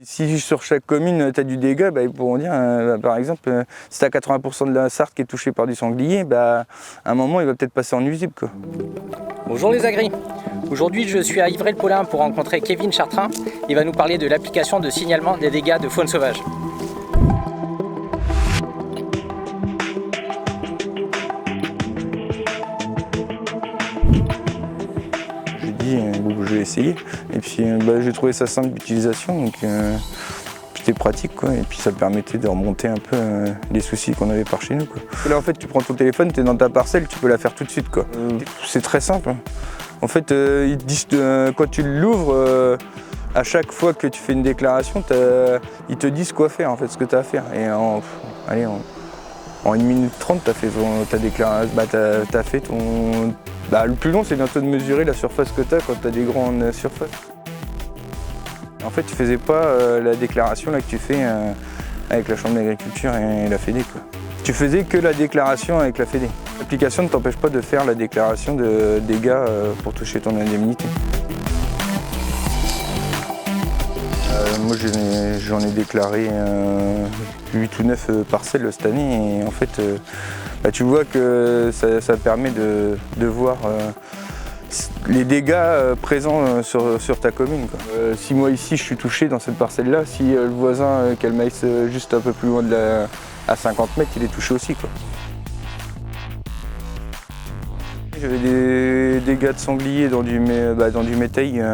Si sur chaque commune tu as du dégât, ils pourront dire, par exemple, si tu as 80% de la Sarthe qui est touchée par du sanglier, à un moment il va peut-être passer en nuisible, quoi. Bonjour les agris. Aujourd'hui je suis à Ivray-le-Paulin pour rencontrer Kevin Chartrain. Il va nous parler de l'application de signalement des dégâts de faune sauvage. Je vais essayer. Et puis j'ai trouvé ça simple d'utilisation, donc c'était pratique, quoi. Et puis ça permettait de remonter un peu les soucis qu'on avait par chez nous, quoi. Là en fait tu prends ton téléphone, tu es dans ta parcelle, tu peux la faire tout de suite, quoi. C'est très simple. En fait ils te disent quand tu l'ouvres, à chaque fois que tu fais une déclaration, ils te disent quoi faire, en fait, ce que tu as à faire. Et en 1 minute 30, tu as fait ta déclaration, t'as fait ton... le plus long, c'est bientôt de mesurer la surface que tu as quand tu as des grandes surfaces. En fait, tu faisais pas la déclaration là, que tu fais avec la Chambre d'agriculture et la Fédé, quoi. Tu faisais que la déclaration avec la Fédé. L'application ne t'empêche pas de faire la déclaration de dégâts pour toucher ton indemnité. Moi, j'en ai déclaré 8 ou 9 parcelles cette année. Et en fait, tu vois que ça permet de voir les dégâts présents sur ta commune, quoi. Si moi ici je suis touché dans cette parcelle-là, si le voisin qui a le maïs juste un peu plus loin à 50 mètres, il est touché aussi, quoi. J'avais des dégâts de sanglier dans du métail.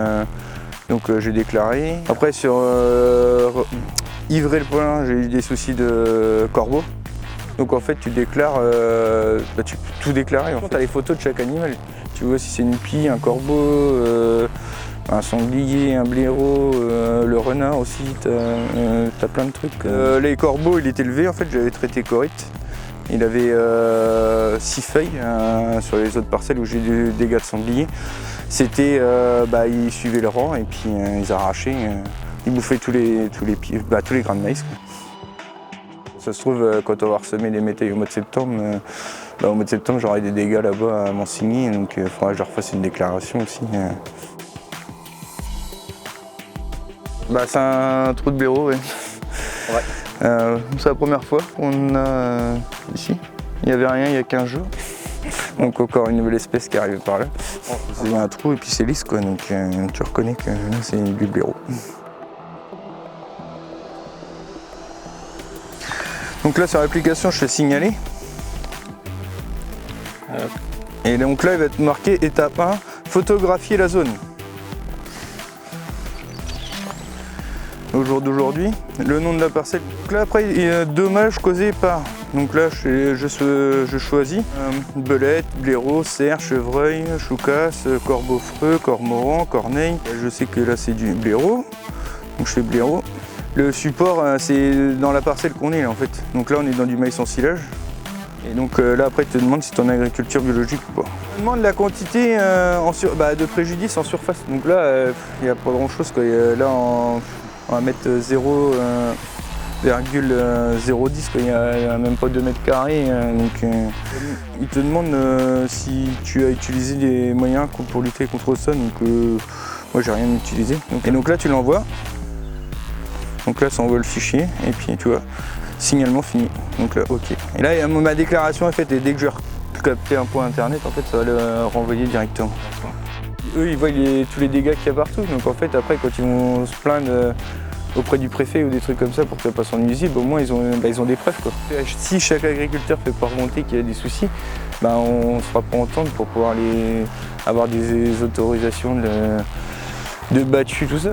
Donc j'ai déclaré. Après sur Ivray-le-Paulin, j'ai eu des soucis de corbeaux. Donc en fait tu déclares, tu peux tout déclarer. Tu as les photos de chaque animal. Tu vois si c'est une pie, un corbeau, un sanglier, un blaireau, le renard aussi, t'as plein de trucs. Les corbeaux, il était élevé, en fait j'avais traité correcte. Il avait 6 feuilles sur les autres parcelles où j'ai eu des dégâts de sanglier. C'était, ils suivaient le rang et puis ils arrachaient, ils bouffaient tous les grains de maïs, quoi. Ça se trouve, quand on va ressemer les métailles au mois de septembre, j'aurai des dégâts là-bas à Monsigny, donc il faudra que je refasse une déclaration aussi. C'est un trou de blaireau, ouais. C'est la première fois qu'on a ici. Il n'y avait rien il y a 15 jours. Donc encore une nouvelle espèce qui arrive par là. C'est un trou et puis c'est lisse, quoi, donc tu reconnais que là c'est du blaireau. Donc là sur l'application je fais signaler. Et donc là il va être marqué étape 1, photographier la zone. Au jour d'aujourd'hui, le nom de la parcelle. Donc là après il y a dommages causés par. Donc là je choisis belette, blaireau, cerf, chevreuil, choucasse, corbeau-freux, cormoran, corneille. Je sais que là c'est du blaireau, donc je fais blaireau. Le support c'est dans la parcelle qu'on est là en fait. Donc là on est dans du maïs en silage. Et donc là après il te demande si tu es en agriculture biologique ou pas. On te demande la quantité de préjudice en surface. Donc là il n'y a pas grand chose, quoi. Là on va mettre 0,010, il n'y a même pas 2 mètres carrés. Donc il te demande si tu as utilisé des moyens pour lutter contre ça. Donc moi j'ai rien utilisé. Et donc là tu l'envoies. Donc là ça envoie le fichier et puis tu vois, signalement fini. Donc là ok. Et là ma déclaration est faite et dès que je vais capter un point internet, en fait ça va le renvoyer directement. Eux ils voient tous les dégâts qu'il y a partout. Donc en fait après quand ils vont se plaindre auprès du préfet ou des trucs comme ça pour que ça passe en nuisible, au moins ils ont des preuves, quoi. Si chaque agriculteur fait pas remonter qu'il y a des soucis, on ne se fera pas entendre pour pouvoir avoir des autorisations de battu, tout ça.